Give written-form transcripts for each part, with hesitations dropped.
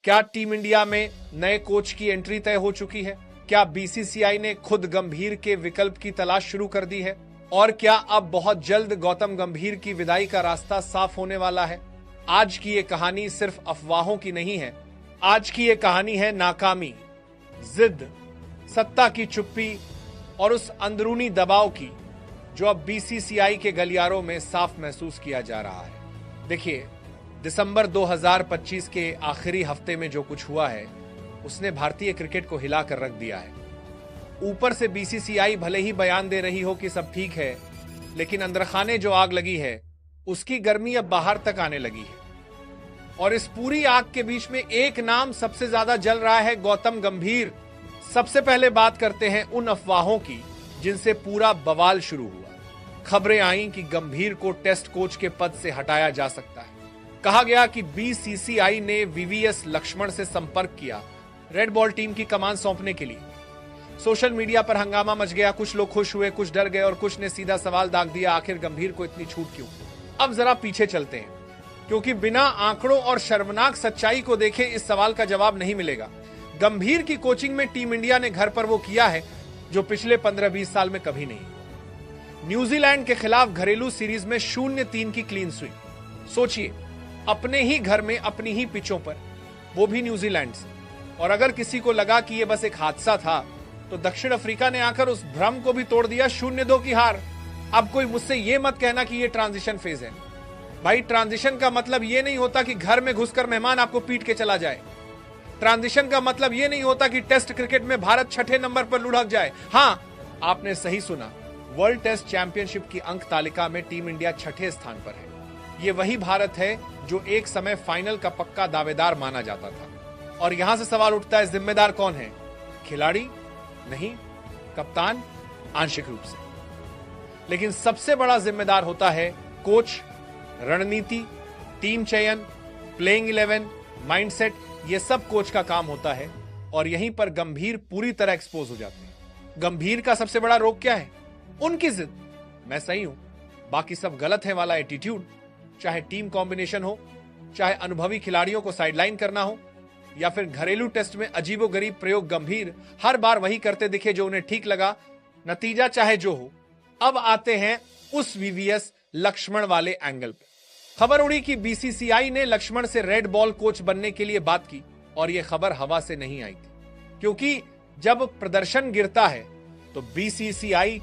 क्या team India में नए कोच की एंट्री तय हो चुकी है? क्या बीसीसीआई ने खुद गंभीर के विकल्प की तलाश शुरू कर दी है? और क्या अब बहुत जल्द गौतम गंभीर की विदाई का रास्ता साफ होने वाला है? आज की ये कहानी सिर्फ अफवाहों की नहीं है। आज की ये कहानी है नाकामी, जिद, सत्ता की चुप्पी और उस अंदरूनी दबाव की जो अब बीसीसीआई के गलियारों में साफ महसूस किया जा रहा है। देखिए, दिसंबर 2025 के आखिरी हफ्ते में जो कुछ हुआ है उसने भारतीय क्रिकेट को हिलाकर रख दिया है। ऊपर से बीसीसीआई भले ही बयान दे रही हो कि सब ठीक है, लेकिन अंदरखाने जो आग लगी है उसकी गर्मी अब बाहर तक आने लगी है। और इस पूरी आग के बीच में एक नाम सबसे ज्यादा जल रहा है, गौतम गंभीर। सबसे पहले बात करते हैं उन अफवाहों की जिनसे पूरा बवाल शुरू हुआ। खबरें आईं कि गंभीर को टेस्ट कोच के पद से हटाया जा सकता है। कहा गया कि बीसीसीआई ने वीवीएस लक्ष्मण से संपर्क किया रेड बॉल टीम की कमान सौंपने के लिए। सोशल मीडिया पर हंगामा मच गया, कुछ लोग खुश हुए, कुछ डर गए और कुछ ने सीधा सवाल दाग दिया, आखिर गंभीर को इतनी छूट क्यों? अब जरा पीछे चलते हैं, क्योंकि बिना आंकड़ों और शर्मनाक सच्चाई को देखे इस सवाल का जवाब नहीं मिलेगा। गंभीर की कोचिंग में टीम इंडिया ने घर पर वो किया है जो पिछले 15-20 साल में कभी नहीं। न्यूजीलैंड के खिलाफ घरेलू सीरीज में 0-3 की क्लीन स्वीप। सोचिए, अपने ही घर में, अपनी ही पिचों पर, वो भी न्यूजीलैंड से। और अगर किसी को लगा कि ये बस एक हादसा था तो दक्षिण अफ्रीका ने आकर उस भ्रम को भी तोड़ दिया, 0-2 की हार। अब कोई मुझसे ये मत कहना कि ये ट्रांजिशन फेज है। भाई, ट्रांजिशन का मतलब ये नहीं होता कि घर में घुसकर मेहमान आपको पीट के चला जाए। ट्रांजिशन का मतलब ये नहीं होता कि टेस्ट क्रिकेट में भारत 6ठे नंबर पर लुढ़क जाए। हां, आपने सही सुना, वर्ल्ड टेस्ट चैंपियनशिप की अंक तालिका में टीम इंडिया 6ठे स्थान पर है। ये वही भारत है जो एक समय फाइनल का पक्का दावेदार माना जाता था। और यहां से सवाल उठता है, जिम्मेदार कौन है? खिलाड़ी? नहीं, कप्तान आंशिक रूप से। लेकिन सबसे बड़ा जिम्मेदार होता है कोच, रणनीति, टीम चयन, प्लेइंग 11, माइंडसेट। ये सब कोच का काम होता है और यहीं पर गंभीर पूरी तरह एक्सपोज हो जाते हैं। गंभीर का सबसे बड़ा रोग क्या है? उनकी जिद, मैं सही हूं, बाकी सब गलत है वाला एटीट्यूड। चाहे टीम कॉम्बिनेशन हो, चाहे अनुभवी खिलाड़ियों को साइडलाइन करना हो, या फिर घरेलू टेस्ट में अजीबोगरीब प्रयोग, गंभीर हर बार वही करते दिखे जो उन्हें ठीक लगा, नतीजा चाहे जो हो। अब आते हैं उस वीवीएस लक्ष्मण वाले एंगल पे। खबर उड़ी कि बीसीसीआई ने लक्ष्मण से रेड बॉल कोच बनने के लिए बात की, और यह खबर हवा से नहीं आई थी, क्योंकि जब प्रदर्शन गिरता है तो बीसीसीआई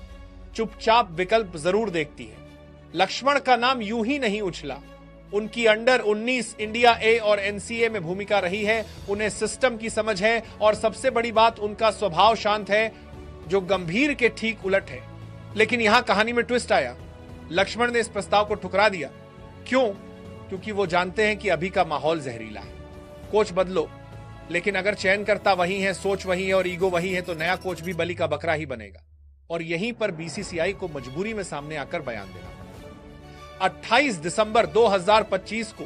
चुपचाप विकल्प जरूर देखती है। लक्ष्मण का नाम यूं ही नहीं उछला। उनकी अंडर 19 इंडिया ए और एनसीए में भूमिका रही है, उन्हें सिस्टम की समझ है, और सबसे बड़ी बात, उनका स्वभाव शांत है, जो गंभीर के ठीक उलट है। लेकिन यहां कहानी में ट्विस्ट आया। लक्ष्मण ने इस प्रस्ताव को ठुकरा दिया। क्यों? क्योंकि वो जानते हैं कि अभी का माहौल जहरीला है। कोच बदलो, लेकिन अगर चयनकर्ता वही है, सोच वही है और ईगो वही है, तो नया कोच भी बलि का बकरा ही बनेगा। और यहीं पर बीसीसीआई को मजबूरी में सामने आकर बयान देना पड़ा। 28 दिसंबर 2025 को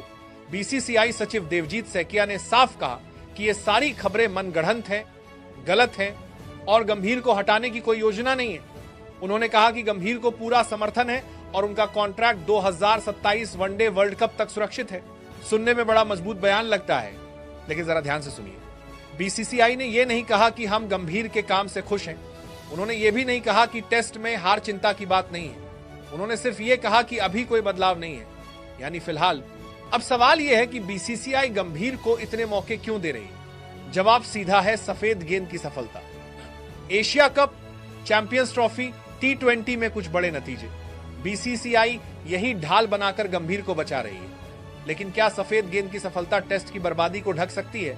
बीसीसीआई सचिव देवजीत सैकिया ने साफ कहा कि ये सारी खबरें मनगढ़ंत हैं, गलत हैं और गंभीर को हटाने की कोई योजना नहीं है। उन्होंने कहा कि गंभीर को पूरा समर्थन है और उनका कॉन्ट्रैक्ट 2027 वनडे वर्ल्ड कप तक सुरक्षित है। सुनने में बड़ा मजबूत बयान लगता है, लेकिन जरा ध्यान से सुनिए। बीसीसीआई ने यह नहीं कहा कि हम गंभीर के काम से खुश हैं। उन्होंने ये भी नहीं कहा कि टेस्ट में हार चिंता की बात नहीं है। उन्होंने सिर्फ ये कहा कि अभी कोई बदलाव नहीं है, यानी फिलहाल। अब सवाल यह है कि बीसीसीआई गंभीर को इतने मौके क्यों दे रही है? जवाब सीधा है, सफेद गेंद की सफलता। Asia cup, champions trophy, T20 में कुछ बड़े नतीजे। बीसीसीआई यही ढाल बनाकर गंभीर को बचा रही है। लेकिन क्या सफेद गेंद की सफलता टेस्ट की बर्बादी को ढक सकती है?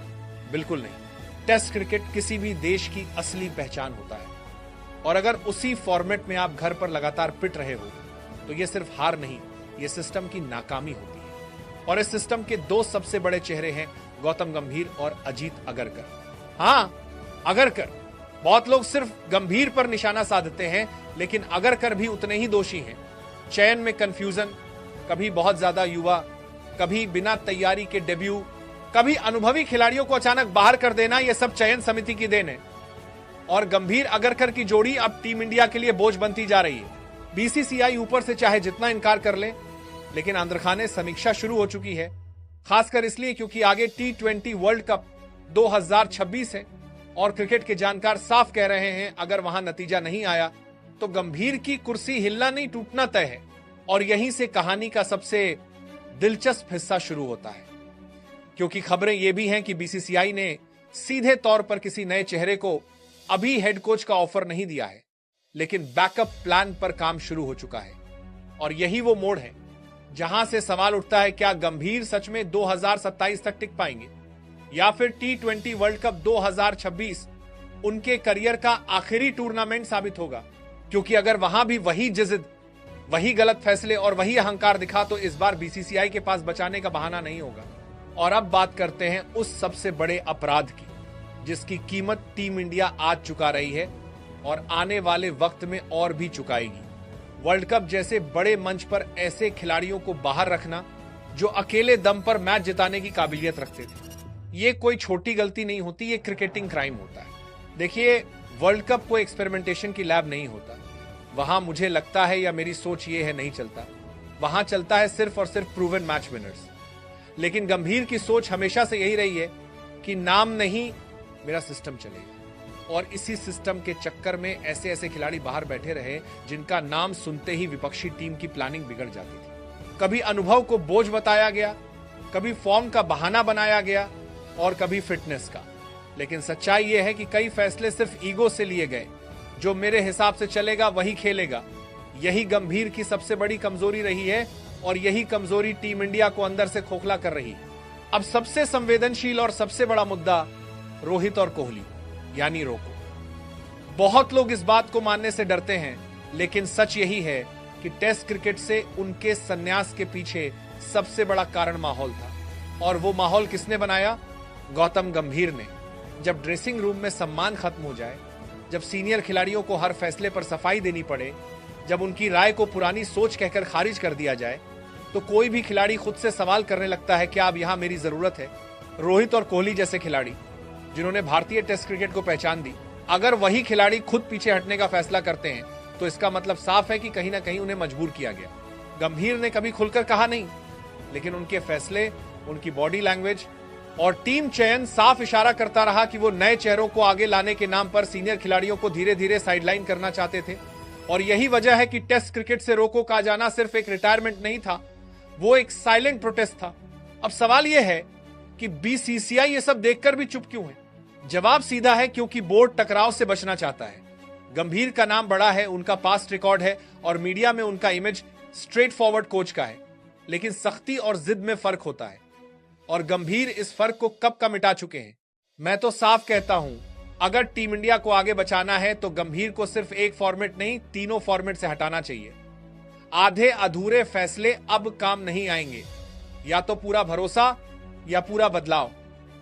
बिल्कुल नहीं। टेस्ट क्रिकेट किसी भी देश की असली पहचान होता है, और अगर उसी फॉर्मेट में आप घर पर लगातार पिट रहे हो तो यह सिर्फ हार नहीं, यह सिस्टम की नाकामी होती है। और इस सिस्टम के दो सबसे बड़े चेहरे हैं, गौतम गंभीर और अजीत अगरकर। हां, अगरकर। बहुत लोग सिर्फ गंभीर पर निशाना साधते हैं, लेकिन अगरकर भी उतने ही दोषी हैं। चयन में कंफ्यूजन, कभी बहुत ज्यादा युवा, कभी बिना तैयारी के डेब्यू, कभी अनुभवी खिलाड़ियों को अचानक बाहर कर देना, यह सब चयन समिति की देन है। और गंभीर अगरकर की जोड़ी अब टीम इंडिया के लिए बोझ बनती जा रही है। बीसीसीआई ऊपर से चाहे जितना इनकार कर ले, लेकिन आंद्रखाने समीक्षा शुरू हो चुकी है। खासकर इसलिए क्योंकि आगे T20 वर्ल्ड कप 2026 है और क्रिकेट के जानकार साफ कह रहे हैं अगर वहां नतीजा नहीं आया तो गंभीर की कुर्सी हिलना नहीं टूटना तय है। और यहीं से कहानी का सबसे दिलचस्प हिस्सा शुरू होता है, क्योंकि खबरें यह भी हैं कि बीसीसीआई ने सीधे तौर पर किसी नए चेहरे को अभी हेड कोच का ऑफर नहीं दिया है, लेकिन बैकअप प्लान पर काम शुरू हो चुका है। और यही वो मोड़ है जहां से सवाल उठता है, क्या गंभीर सच में 2027 तक टिक पाएंगे या फिर T20 वर्ल्ड कप 2026 उनके करियर का आखिरी टूर्नामेंट साबित होगा? क्योंकि अगर वहां भी वही जिद, वही गलत फैसले और वही अहंकार दिखा तो इस बार बीसीसीआई के पास बचाने का बहाना नहीं होगा। और अब बात करते हैं उस सबसे बड़े अपराध की जिसकी कीमत टीम इंडिया आज चुका रही है और आने वाले वक्त में और भी चुकाएगी। वर्ल्ड कप जैसे बड़े मंच पर ऐसे खिलाड़ियों को बाहर रखना जो अकेले दम पर मैच जिताने की काबिलियत रखते थे, ये कोई छोटी गलती नहीं होती, ये क्रिकेटिंग क्राइम होता है। देखिए, वर्ल्ड कप कोई एक्सपेरिमेंटेशन की लैब नहीं होता। वहां मुझे लगता है या मेरी सोच ये है नहीं चलता, वहां चलता है सिर्फ और सिर्फ प्रूवन मैच विनर्स। लेकिन गंभीर की सोच हमेशा से यही रही है कि नाम नहीं, मेरा सिस्टम चलेगा। और इसी सिस्टम के चक्कर में ऐसे ऐसे खिलाड़ी बाहर बैठे रहे जिनका नाम सुनते ही विपक्षी टीम की प्लानिंग बिगड़ जाती थी। कभी अनुभव को बोझ बताया गया, कभी फॉर्म का बहाना बनाया गया और कभी फिटनेस का। लेकिन सच्चाई यह है कि कई फैसले सिर्फ ईगो से लिए गए, जो मेरे हिसाब से चलेगा वही खेलेगा। यही गंभीर की सबसे बड़ी कमजोरी रही है और यही कमजोरी टीम इंडिया को अंदर से खोखला कर रही है। अब सबसे संवेदनशील और सबसे बड़ा मुद्दा रोहित और कोहली यानी रोको। बहुत लोग इस बात को मानने से डरते हैं, लेकिन सच यही है कि टेस्ट क्रिकेट से उनके संन्यास के पीछे सबसे बड़ा कारण माहौल था। और वो माहौल किसने बनाया? गौतम गंभीर ने। जब ड्रेसिंग रूम में सम्मान खत्म हो जाए, जब सीनियर खिलाड़ियों को हर फैसले पर सफाई देनी पड़े, जब उनकी राय को पुरानी सोच कहकर खारिज कर दिया जाए, तो कोई भी खिलाड़ी खुद से सवाल करने लगता है क्या अब यहां मेरी जरूरत है? रोहित और कोहली जैसे खिलाड़ी जिन्होंने भारतीय टेस्ट क्रिकेट को पहचान दी, अगर वही खिलाड़ी खुद पीछे हटने का फैसला करते हैं तो इसका मतलब साफ है कि कहीं ना कहीं उन्हें मजबूर किया गया। गंभीर ने कभी खुलकर कहा नहीं, लेकिन उनके फैसले, उनकी बॉडी लैंग्वेज और टीम चयन साफ इशारा करता रहा कि वो नए चेहरों को आगे लाने के नाम पर सीनियर खिलाड़ियों को धीरे धीरे साइडलाइन करना चाहते थे। और यही वजह है कि टेस्ट क्रिकेट से रोको का जाना सिर्फ एक रिटायरमेंट नहीं था, वो एक साइलेंट प्रोटेस्ट था। अब सवाल यह है कि बीसीसीआई ये सब देखकर भी चुप क्यों है? जवाब सीधा है, क्योंकि बोर्ड टकराव से बचना चाहता है। गंभीर का नाम बड़ा है, उनका पास्ट रिकॉर्ड है और मीडिया में उनका इमेज स्ट्रेट फॉरवर्ड कोच का है, लेकिन सख्ती और जिद में फर्क होता है और गंभीर इस फर्क को कब का मिटा चुके हैं। मैं तो साफ कहता हूं, अगर टीम इंडिया को आगे बचाना है तो गंभीर को सिर्फ एक फॉर्मेट नहीं, तीनों फॉर्मेट से हटाना चाहिए। आधे अधूरे फैसले अब काम नहीं आएंगे, या तो पूरा भरोसा या पूरा बदलाव।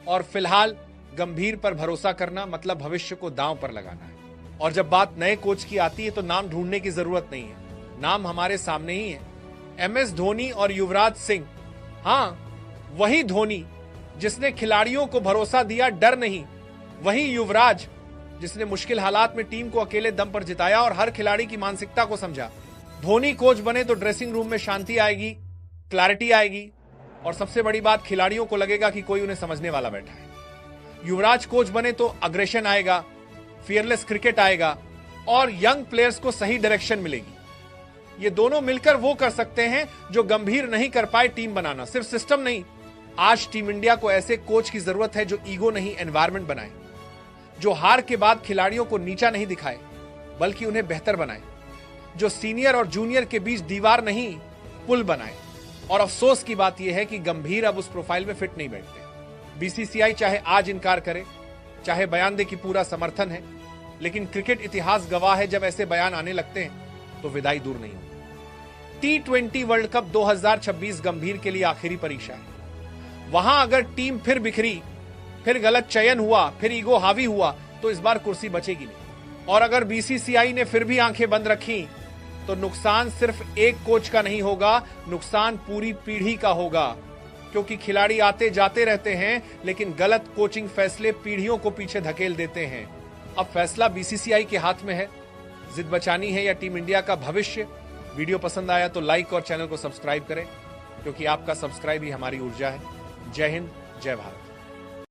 और फिलहाल गंभीर पर भरोसा करना मतलब भविष्य को दांव पर लगाना है। और जब बात नए कोच की आती है तो नाम ढूंढने की जरूरत नहीं है, नाम हमारे सामने ही है। MS धोनी और युवराज सिंह। हाँ, वही धोनी जिसने खिलाड़ियों को भरोसा दिया, डर नहीं। वही युवराज जिसने मुश्किल हालात में टीम को अकेले दम पर जिताया और हर खिलाड़ी की मानसिकता को समझा। धोनी कोच बने तो ड्रेसिंग रूम में शांति आएगी, क्लैरिटी आएगी और सबसे बड़ी बात, खिलाड़ियों को लगेगा कि कोई उन्हें समझने वाला बैठा है। युवराज कोच बने तो अग्रेशन आएगा, फियरलेस क्रिकेट आएगा और यंग प्लेयर्स को सही डायरेक्शन मिलेगी। ये दोनों मिलकर वो कर सकते हैं जो गंभीर नहीं कर पाए, टीम बनाना, सिर्फ सिस्टम नहीं। आज टीम इंडिया को ऐसे कोच की जरूरत है जो ईगो नहीं, एनवायरमेंट बनाए, जो हार के बाद खिलाड़ियों को नीचा नहीं दिखाए बल्कि उन्हें बेहतर बनाए, जो सीनियर और जूनियर के बीच दीवार नहीं पुल बनाए। और अफसोस की बात यह है कि गंभीर अब उस प्रोफाइल में फिट नहीं बैठते। बीसीसीआई चाहे आज इनकार करे, चाहे बयान दे कि पूरा समर्थन है, लेकिन क्रिकेट इतिहास गवाह है, जब ऐसे बयान आने लगते हैं तो विदाई दूर नहीं होती। T20 वर्ल्ड कप 2026 गंभीर के लिए आखिरी परीक्षा है। वहां अगर टीम फिर बिखरी, फिर गलत चयन हुआ, फिर ईगो हावी हुआ तो इस बार कुर्सी बचेगी नहीं। और अगर बीसीसीआई ने फिर भी आंखें बंद रखी तो नुकसान सिर्फ एक कोच का नहीं होगा, नुकसान पूरी पीढ़ी का होगा। क्योंकि खिलाड़ी आते जाते रहते हैं, लेकिन गलत कोचिंग फैसले पीढ़ियों को पीछे धकेल देते हैं। अब फैसला बीसीसीआई के हाथ में है, जिद बचानी है या टीम इंडिया का भविष्य। वीडियो पसंद आया तो लाइक और चैनल को सब्सक्राइब करें, क्योंकि आपका सब्सक्राइब ही हमारी ऊर्जा है। जय हिंद, जय भारत।